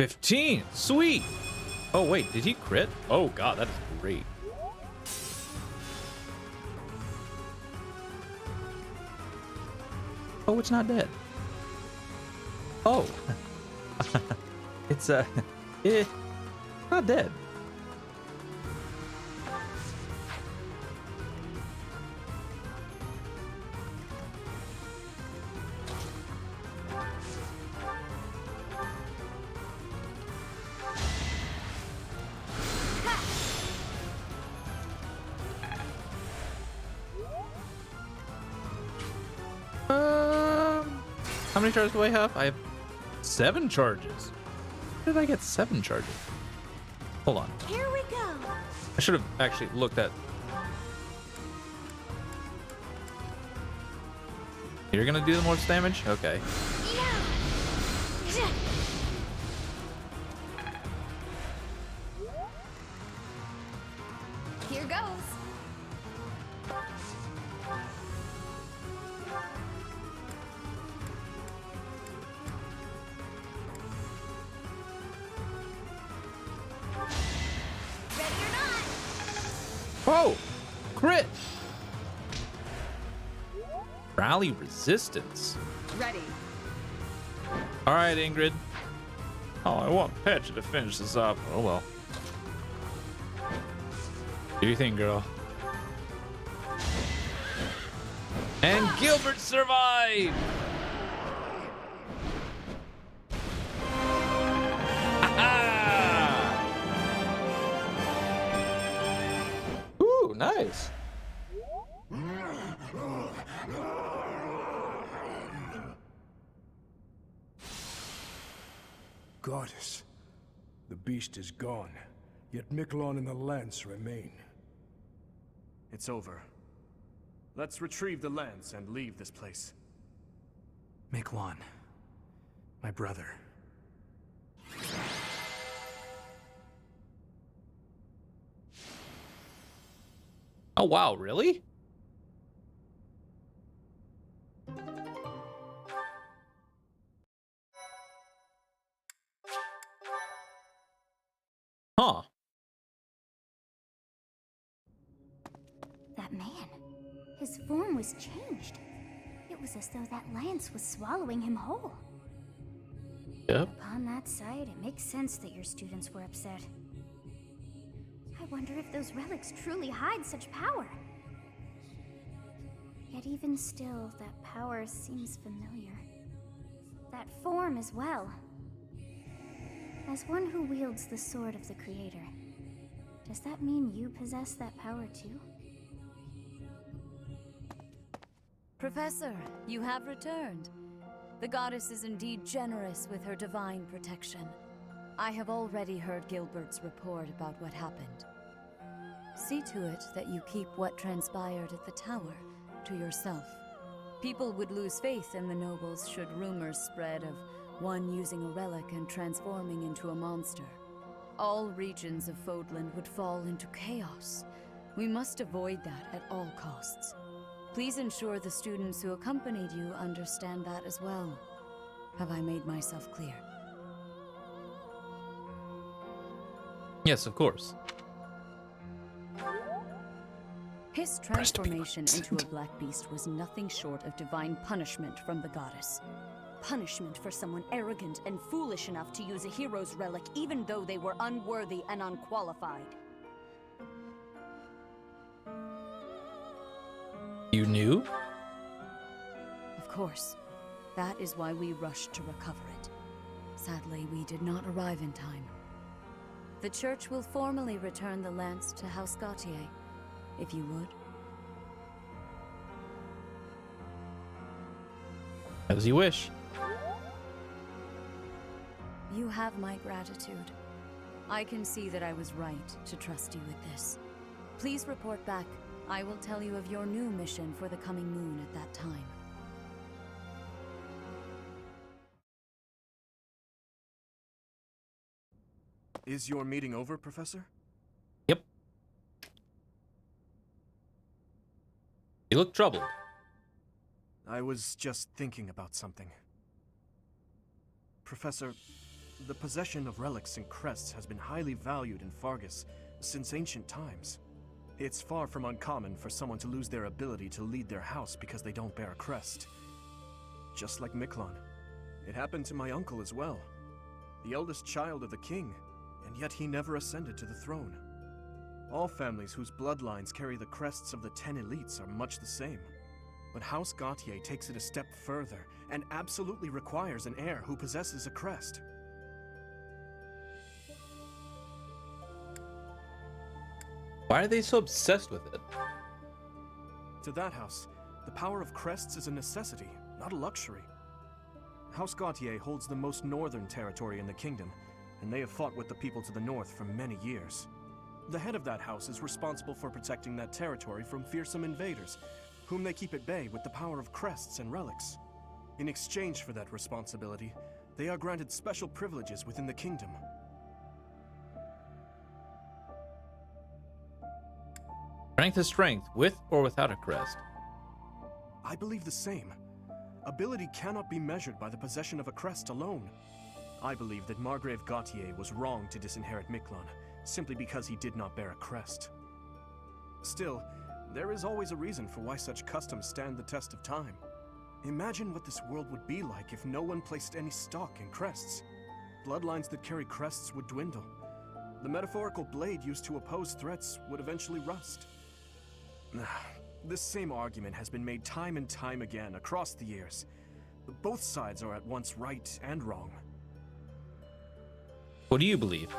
15. Sweet. Oh, wait. Did he crit? Oh, God. That is great. Oh, it's not dead. Oh. It's not dead. How many charges do I have? I have 7 charges. Where did I get 7 charges? Hold on. Here we go. I should have actually looked at. You're gonna do the most damage? Okay. Here goes. Oh! Crit! Rally resistance. Ready. Alright, Ingrid. Oh, I want Petra to finish this up. Oh well. Do you think, girl? And Gilbert survived! Ooh, nice. Goddess, the beast is gone, yet Miquelon and the lance remain. It's over. Let's retrieve the lance and leave this place. Miquelon, my brother. Oh wow, really? Huh. That man. His form was changed. It was as though that lance was swallowing him whole. Yep. Upon that sight, it makes sense that your students were upset. I wonder if those relics truly hide such power. Yet even still, that power seems familiar. That form as well. As one who wields the sword of the Creator, does that mean you possess that power too? Professor, you have returned. The goddess is indeed generous with her divine protection. I have already heard Gilbert's report about what happened. See to it that you keep what transpired at the tower to yourself. People would lose faith in the nobles should rumors spread of one using a relic and transforming into a monster. All regions of Fodlan would fall into chaos. We must avoid that at all costs. Please ensure the students who accompanied you understand that as well. Have I made myself clear? Yes, of course. His transformation into a black beast was nothing short of divine punishment from the goddess. Punishment for someone arrogant and foolish enough to use a hero's relic even though they were unworthy and unqualified. You knew? Of course. That is why we rushed to recover it. Sadly, we did not arrive in time. The church will formally return the lance to House Gautier, if you would. As you wish. You have my gratitude. I can see that I was right to trust you with this. Please report back. I will tell you of your new mission for the coming moon at that time. Is your meeting over, Professor? Yep. You look troubled. I was just thinking about something. Professor, the possession of relics and crests has been highly valued in Fargus since ancient times. It's far from uncommon for someone to lose their ability to lead their house because they don't bear a crest. Just like Miklon. It happened to my uncle as well. The eldest child of the king, and yet he never ascended to the throne. All families whose bloodlines carry the crests of the 10 elites are much the same. But House Gautier takes it a step further and absolutely requires an heir who possesses a crest. Why are they so obsessed with it? To that house, the power of crests is a necessity, not a luxury. House Gautier holds the most northern territory in the kingdom, and they have fought with the people to the north for many years. The head of that house is responsible for protecting that territory from fearsome invaders, whom they keep at bay with the power of crests and relics. In exchange for that responsibility, they are granted special privileges within the kingdom. Strength is strength, with or without a crest. I believe the same. Ability cannot be measured by the possession of a crest alone. I believe that Margrave Gautier was wrong to disinherit Miklon, simply because he did not bear a crest. Still, there is always a reason for why such customs stand the test of time. Imagine what this world would be like if no one placed any stock in crests. Bloodlines that carry crests would dwindle. The metaphorical blade used to oppose threats would eventually rust. This same argument has been made time and time again across the years. Both sides are at once right and wrong. What do you believe?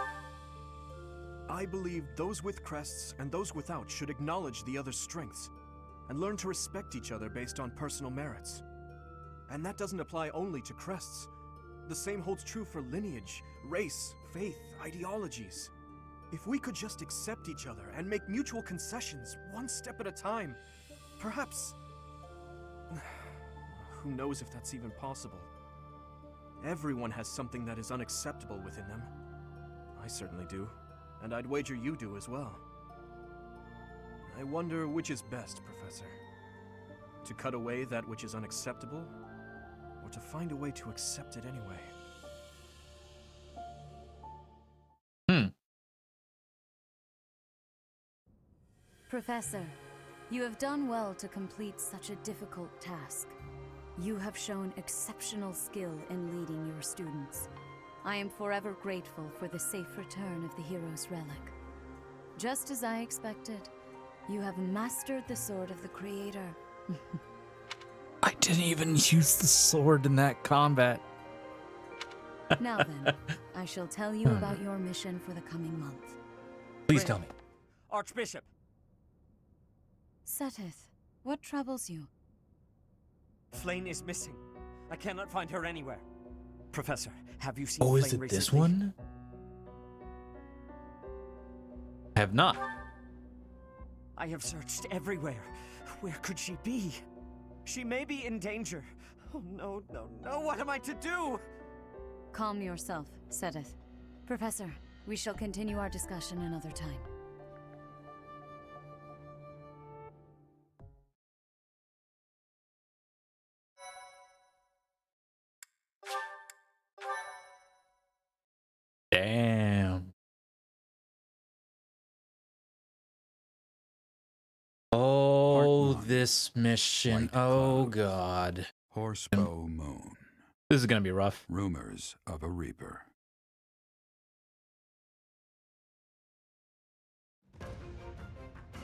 I believe those with crests and those without should acknowledge the other's strengths and learn to respect each other based on personal merits. And that doesn't apply only to crests. The same holds true for lineage, race, faith, ideologies. If we could just accept each other and make mutual concessions one step at a time, perhaps... Who knows if that's even possible? Everyone has something that is unacceptable within them. I certainly do, and I'd wager you do as well. I wonder which is best, Professor. To cut away that which is unacceptable, or to find a way to accept it anyway? Professor, you have done well to complete such a difficult task. You have shown exceptional skill in leading your students. I am forever grateful for the safe return of the hero's relic. Just as I expected, you have mastered the sword of the Creator. I didn't even use the sword in that combat. Now then, I shall tell you about your mission for the coming month. Please tell me. Archbishop! Seteth, what troubles you? Flame is missing. I cannot find her anywhere. Professor, have you seen Oh, Flame is it recently? this one? I have not. I have searched everywhere. Where could she be? She may be in danger. Oh no, no, no, what am I to do? Calm yourself, Seteth. Professor, we shall continue our discussion another time. Damn. Oh, Part 1. this mission. White Oh, clouds. God. Horsebow moon. This is going to be rough. Rumors of a reaper.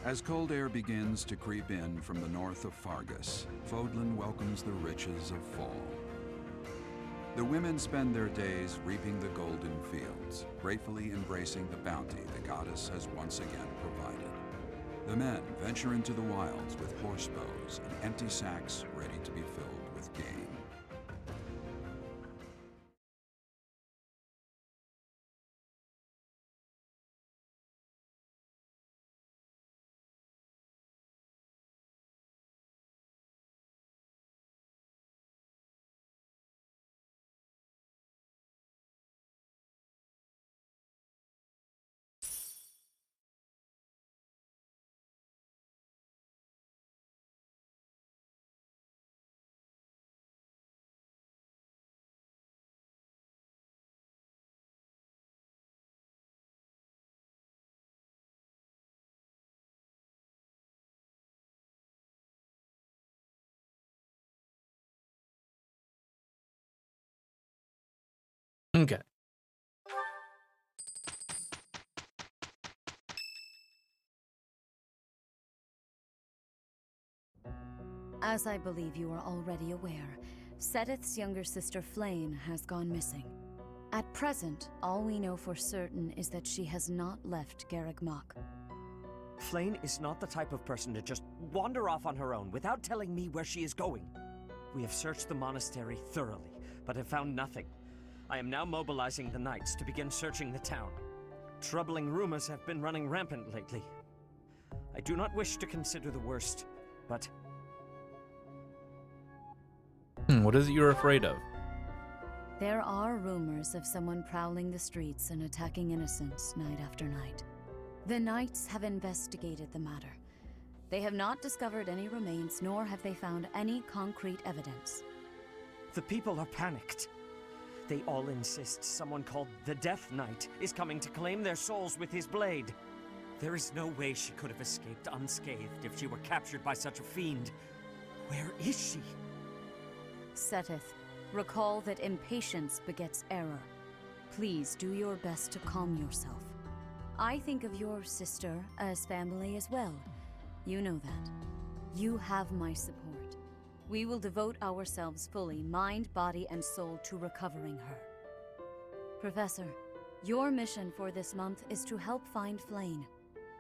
As cold air begins to creep in from the north of Fargus, Fodlan welcomes the riches of fall. The women spend their days reaping the golden fields, gratefully embracing the bounty the goddess has once again provided. The men venture into the wilds with horsebows and empty sacks ready to be filled with game. Okay. As I believe you are already aware, Seteth's younger sister Flame has gone missing. At present, all we know for certain is that she has not left Garreg Mach. Flame is not the type of person to just wander off on her own without telling me where she is going. We have searched the monastery thoroughly, but have found nothing. I am now mobilizing the knights to begin searching the town. Troubling rumors have been running rampant lately. I do not wish to consider the worst, but... What is it you're afraid of? There are rumors of someone prowling the streets and attacking innocents night after night. The Knights have investigated the matter. They have not discovered any remains, nor have they found any concrete evidence. The people are panicked. They all insist someone called the Death Knight is coming to claim their souls with his blade. There is no way she could have escaped unscathed if she were captured by such a fiend. Where is she? Seteth, recall that impatience begets error. Please do your best to calm yourself. I think of your sister as family as well. You know that. You have my support. We will devote ourselves fully, mind, body, and soul, to recovering her. Professor, your mission for this month is to help find Flame.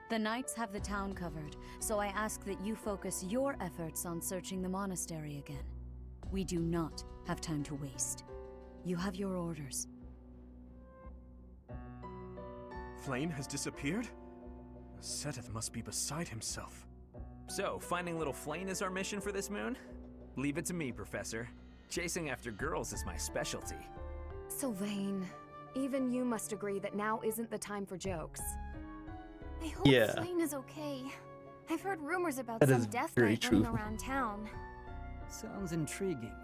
The Knights have the town covered, so I ask that you focus your efforts on searching the monastery again. We do not have time to waste. You have your orders. Flame has disappeared? Seteth must be beside himself. So, finding little Flame is our mission for this moon? Leave it to me, Professor. Chasing after girls is my specialty. Sylvain, even you must agree that now isn't the time for jokes. I hope Yeah. Flame is okay. I've heard rumors about That some is death very knight running true. around town. Sounds intriguing.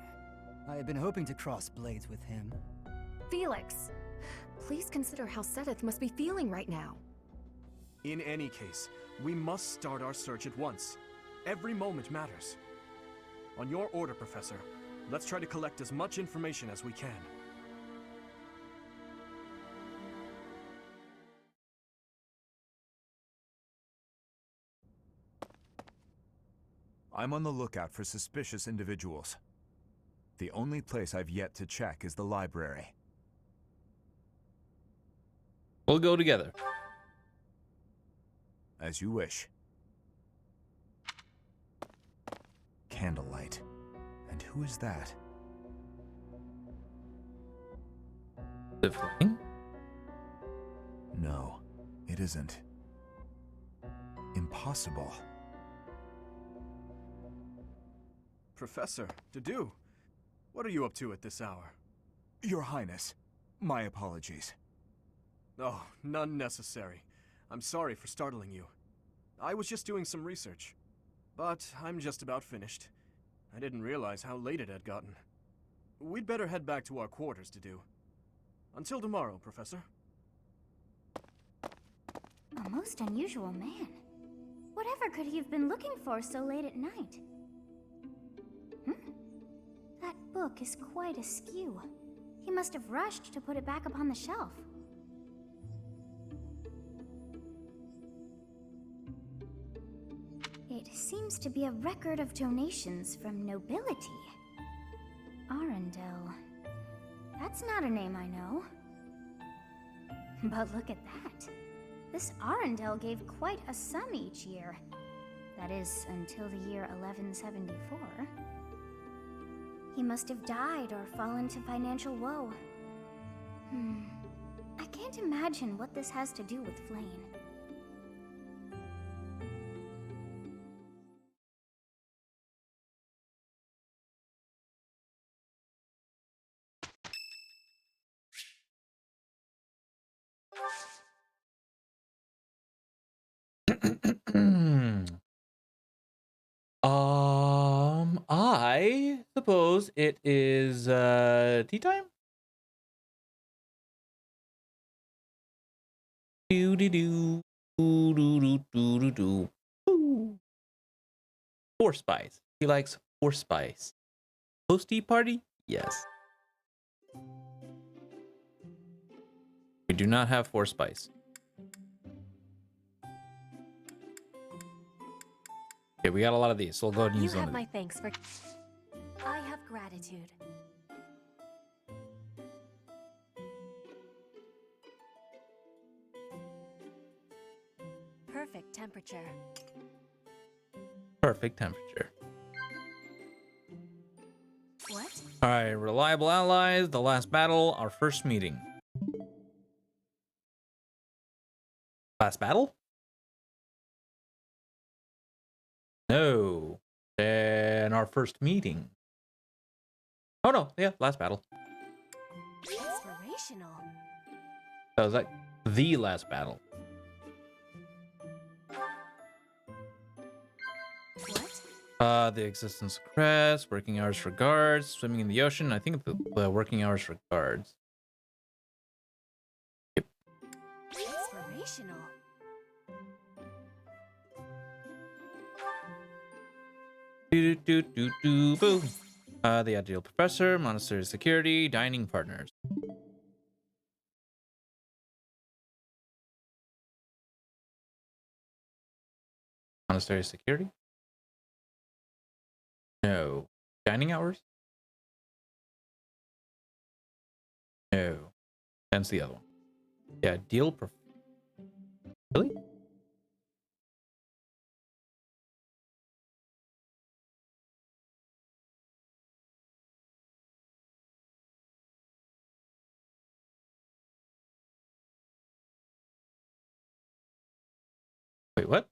I have been hoping to cross blades with him. Felix, please consider how Seteth must be feeling right now. In any case, we must start our search at once. Every moment matters. On your order, Professor, let's try to collect as much information as we can. I'm on the lookout for suspicious individuals. The only place I've yet to check is the library. We'll go together. As you wish. Candlelight. And who is that? The Flame? No, it isn't. Impossible. Professor, Dedu, what are you up to at this hour? Your Highness, my apologies. Oh, none necessary. I'm sorry for startling you. I was just doing some research. But I'm just about finished. I didn't realize how late it had gotten. We'd better head back to our quarters, Dedu. Until tomorrow, Professor. A most unusual man. Whatever could he have been looking for so late at night? That book is quite askew. He must have rushed to put it back upon the shelf. It seems to be a record of donations from nobility. Arundel. That's not a name I know. But look at that. This Arundel gave quite a sum each year. That is, until the year 1174. He must have died or fallen to financial woe. I can't imagine what this has to do with Flame. I suppose it is tea time. Do do do do do do do do. Ooh. Horse spice. He likes horse spice. Post tea party? Yes. We do not have 4 spice. Okay, we got a lot of these, so we'll go ahead and You use one have of my these. thanks for... I have gratitude. Perfect temperature. Perfect temperature. What? Alright, reliable allies, the last battle, our first meeting. Last battle? No. And our first meeting. Oh no, yeah, last battle. Inspirational. That was like the last battle. What? The existence of crest, working hours for guards, swimming in the ocean. I think the working hours for guards. Yep. Inspirational. Boom. The ideal professor, monastery security, dining partners. Monastery security? No. Dining hours? No. That's the other one. Yeah, deal really? Wait, what?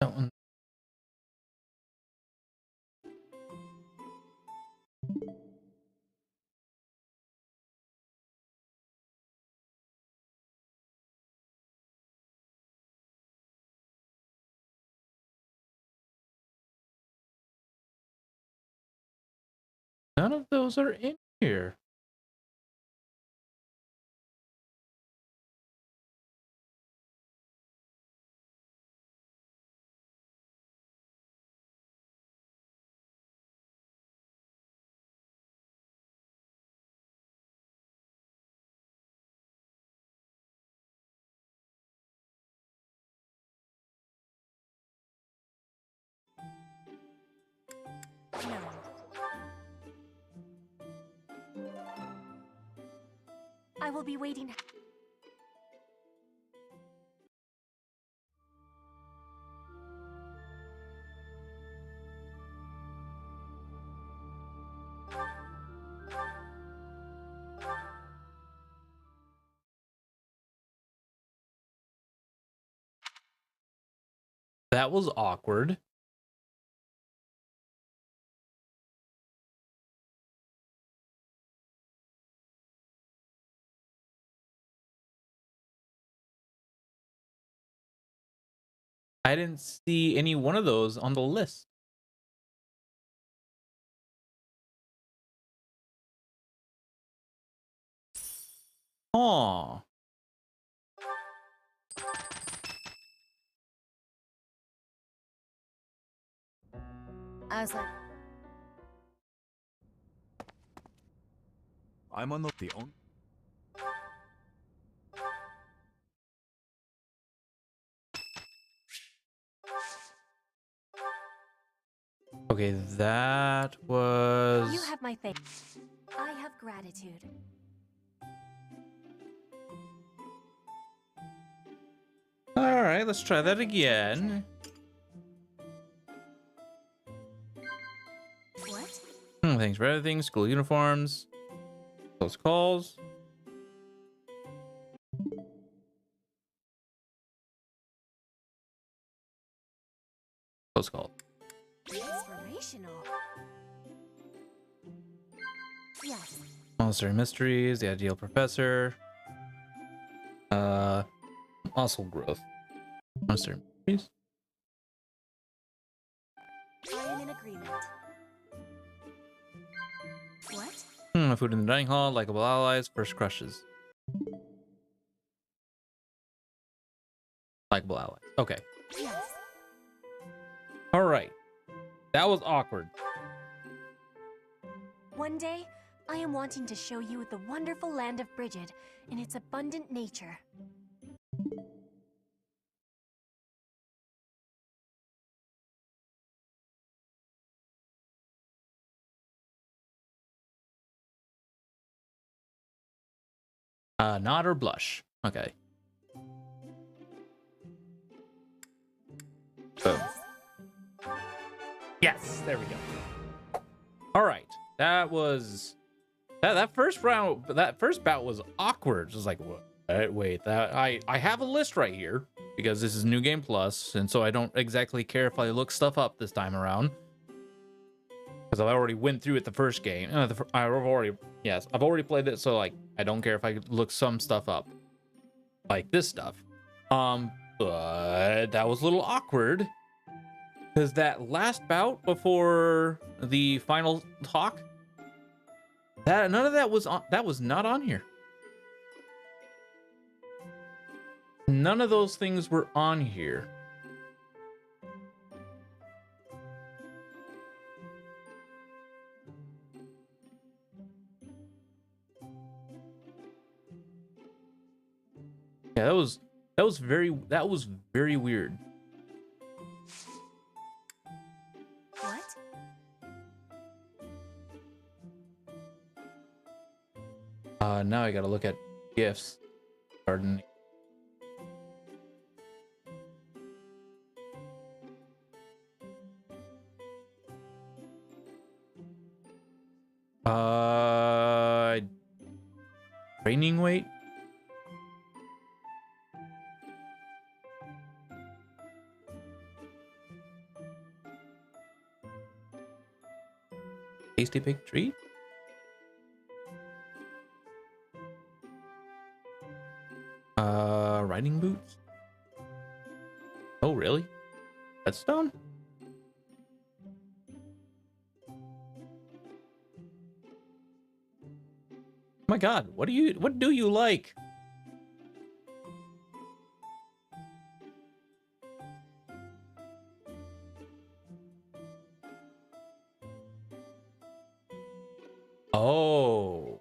That one. None of those are in here. No. I will be waiting. That was awkward. I didn't see any one of those on the list. Aw. As I... I'm on the only. Okay, that was... You have my thanks. I have gratitude. Alright, let's try that again. What? Thanks for everything. School uniforms. Close calls. Close call. Inspirational. Yes. Monster mysteries. The ideal professor. Muscle growth. Monster mysteries. I am in agreement. What? Food in the dining hall, likable allies, first crushes. Likable allies. Okay. Yes. All right. That was awkward. One day, I am wanting to show you the wonderful land of Brigid and its abundant nature. Nod or blush. Okay. Boom. Yes, there we go. All right. That was that first round. That first bout was awkward. It was like, what? Wait, that I have a list right here because this is New Game Plus, and so I don't exactly care if I look stuff up this time around because I already went through it the first game. I've already played it, so like I don't care if I look some stuff up, like this stuff. But that was a little awkward because that last bout before the final talk, that none of that was on. That was not on here. None of those things were on here. Yeah, that was very weird. What? Now I gotta look at gifts. Pardon. Training weight. Tasty big treat. Riding boots. Oh, really? Redstone? Oh my God, what do you like? Oh.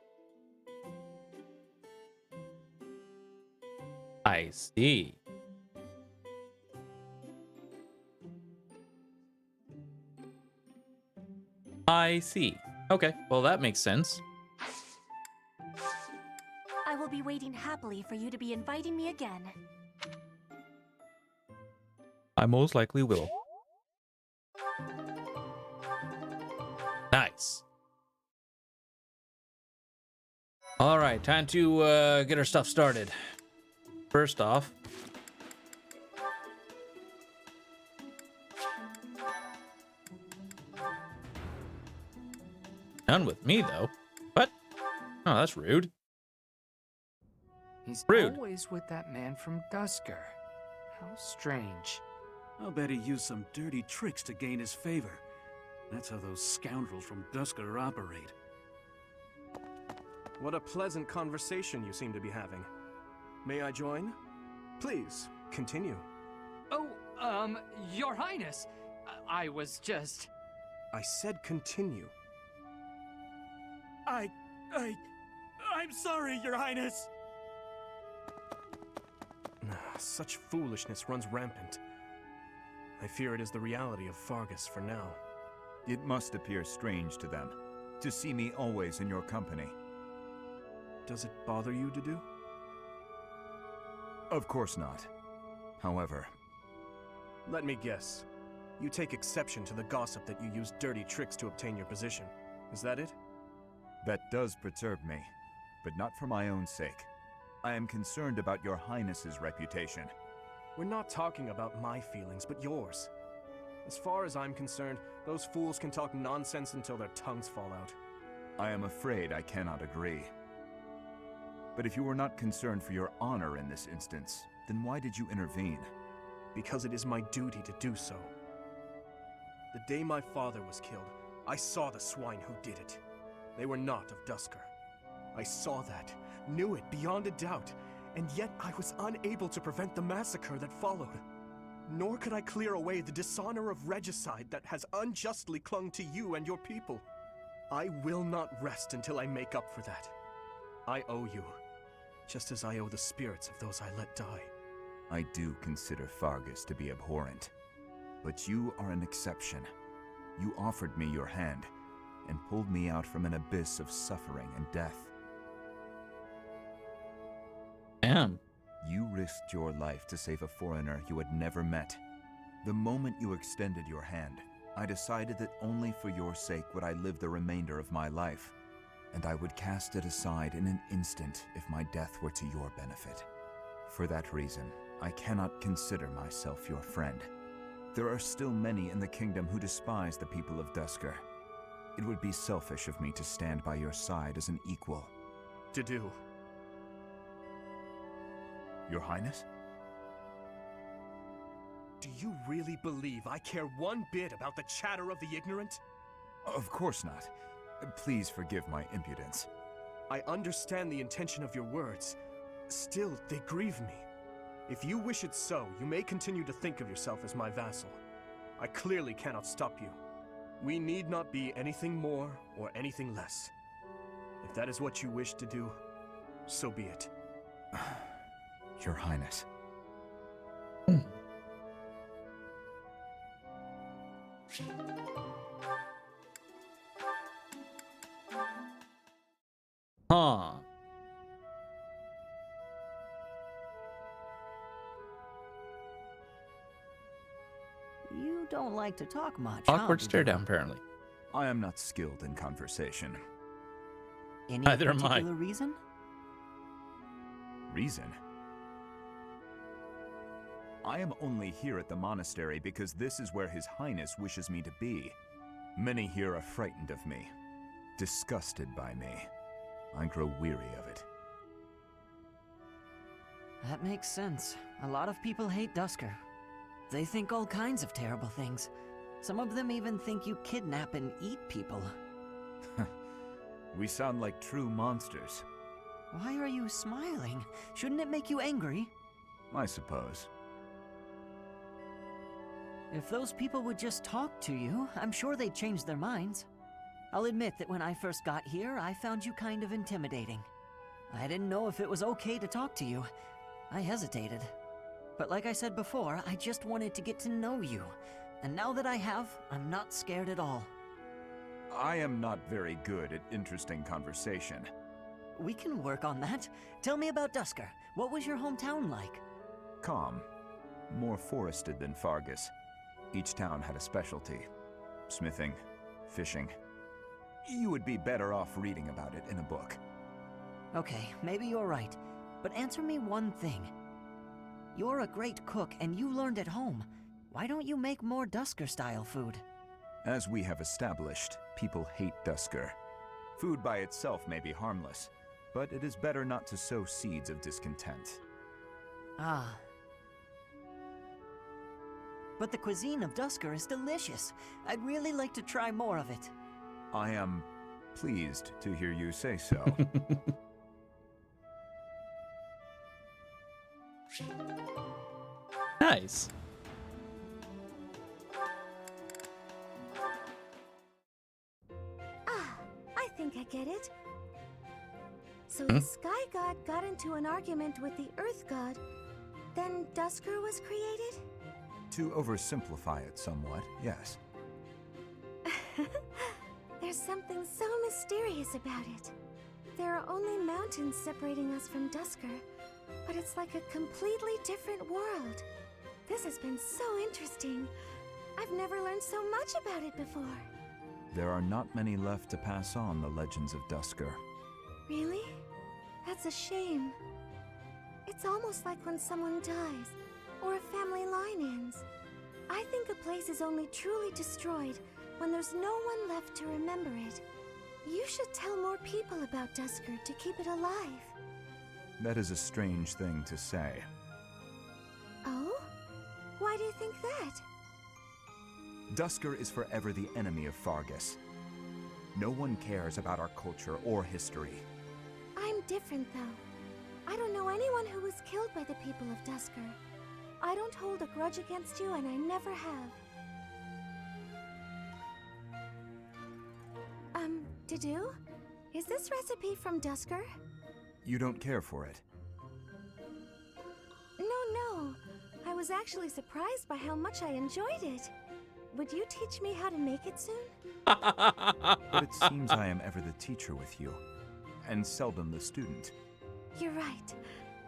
I see. I see. Okay, well that makes sense. I will be waiting happily for you to be inviting me again. I most likely will. Nice. All right, time to get our stuff started. First off, none with me though. What? Oh, that's rude. He's Rude. always with that man from Dusker. How strange. I'll bet he used some dirty tricks to gain his favor. That's how those scoundrels from Dusker operate. What a pleasant conversation you seem to be having. May I join? Please, continue. Oh, Your Highness, I was just... I said continue. I'm sorry, Your Highness. Such foolishness runs rampant. I fear it is the reality of Fargus for now. It must appear strange to them, to see me always in your company. Does it bother you to do? Of course not. However... Let me guess. You take exception to the gossip that you use dirty tricks to obtain your position. Is that it? That does perturb me, but not for my own sake. I am concerned about your Highness's reputation. We're not talking about my feelings, but yours. As far as I'm concerned, those fools can talk nonsense until their tongues fall out. I am afraid I cannot agree. But if you were not concerned for your honor in this instance, then why did you intervene? Because it is my duty to do so. The day my father was killed, I saw the swine who did it. They were not of Duscur. I saw that, knew it beyond a doubt, and yet I was unable to prevent the massacre that followed. Nor could I clear away the dishonor of regicide that has unjustly clung to you and your people. I will not rest until I make up for that. I owe you, just as I owe the spirits of those I let die. I do consider Fargus to be abhorrent, but you are an exception. You offered me your hand, and pulled me out from an abyss of suffering and death. Damn. You risked your life to save a foreigner you had never met. The moment you extended your hand, I decided that only for your sake would I live the remainder of my life, and I would cast it aside in an instant if my death were to your benefit. For that reason, I cannot consider myself your friend. There are still many in the kingdom who despise the people of Duscur. It would be selfish of me to stand by your side as an equal. To do. Your Highness? Do you really believe I care one bit about the chatter of the ignorant? Of course not. Please forgive my impudence. I understand the intention of your words. Still, they grieve me. If you wish it so, you may continue to think of yourself as my vassal. I clearly cannot stop you. We need not be anything more or anything less. If that is what you wish to do, so be it. Your Highness. Huh. You don't like to talk much, Awkward huh? stare down, apparently. I am not skilled in conversation. Any Neither am I. particular reason? Reason? I am only here at the monastery because this is where His Highness wishes me to be. Many here are frightened of me, disgusted by me. I grow weary of it. That makes sense. A lot of people hate Duscur. They think all kinds of terrible things. Some of them even think you kidnap and eat people. We sound like true monsters. Why are you smiling? Shouldn't it make you angry? I suppose. If those people would just talk to you, I'm sure they'd change their minds. I'll admit that when I first got here, I found you kind of intimidating. I didn't know if it was okay to talk to you. I hesitated. But like I said before, I just wanted to get to know you. And now that I have, I'm not scared at all. I am not very good at interesting conversation. We can work on that. Tell me about Duscur. What was your hometown like? Calm. More forested than Fargus. Each town had a specialty. Smithing, fishing. You would be better off reading about it in a book. Okay, maybe you're right. But answer me one thing. You're a great cook and you learned at home. Why don't you make more Duscur-style food? As we have established, people hate Duscur. Food by itself may be harmless, but it is better not to sow seeds of discontent. Ah. But the cuisine of Duscur is delicious. I'd really like to try more of it. I am pleased to hear you say so. Nice. I think I get it. So the Sky God got into an argument with the Earth God, then Duscur was created? To oversimplify it somewhat, yes. There's something so mysterious about it. There are only mountains separating us from Duscur, but it's like a completely different world. This has been so interesting. I've never learned so much about it before. There are not many left to pass on the legends of Duscur. Really? That's a shame. It's almost like when someone dies, or a family line ends. I think a place is only truly destroyed when there's no one left to remember it. You should tell more people about Duscur to keep it alive. That is a strange thing to say. Oh? Why do you think that? Duscur is forever the enemy of Fargus. No one cares about our culture or history. I'm different, though. I don't know anyone who was killed by the people of Dusker. I don't hold a grudge against you, and I never have. Dedue? Is this recipe from Dusker? You don't care for it? No. I was actually surprised by how much I enjoyed it. Would you teach me how to make it soon? But it seems I am ever the teacher with you, and seldom the student. You're right.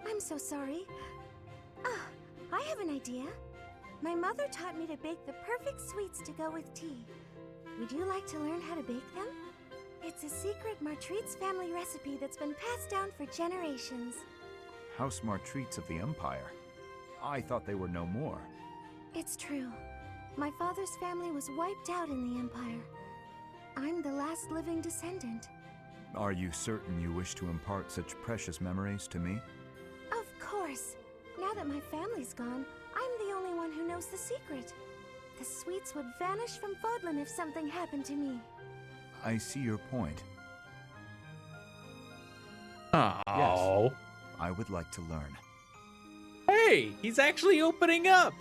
I'm so sorry. I have an idea. My mother taught me to bake the perfect sweets to go with tea. Would you like to learn how to bake them? It's a secret Martreats family recipe that's been passed down for generations. House Martreats of the Empire? I thought they were no more. It's true. My father's family was wiped out in the Empire. I'm the last living descendant. Are you certain you wish to impart such precious memories to me? Of course. Now that my family's gone, I'm the only one who knows the secret. The sweets would vanish from Fodlan if something happened to me. I see your point. Oh. Yes, I would like to learn. Hey, he's actually opening up.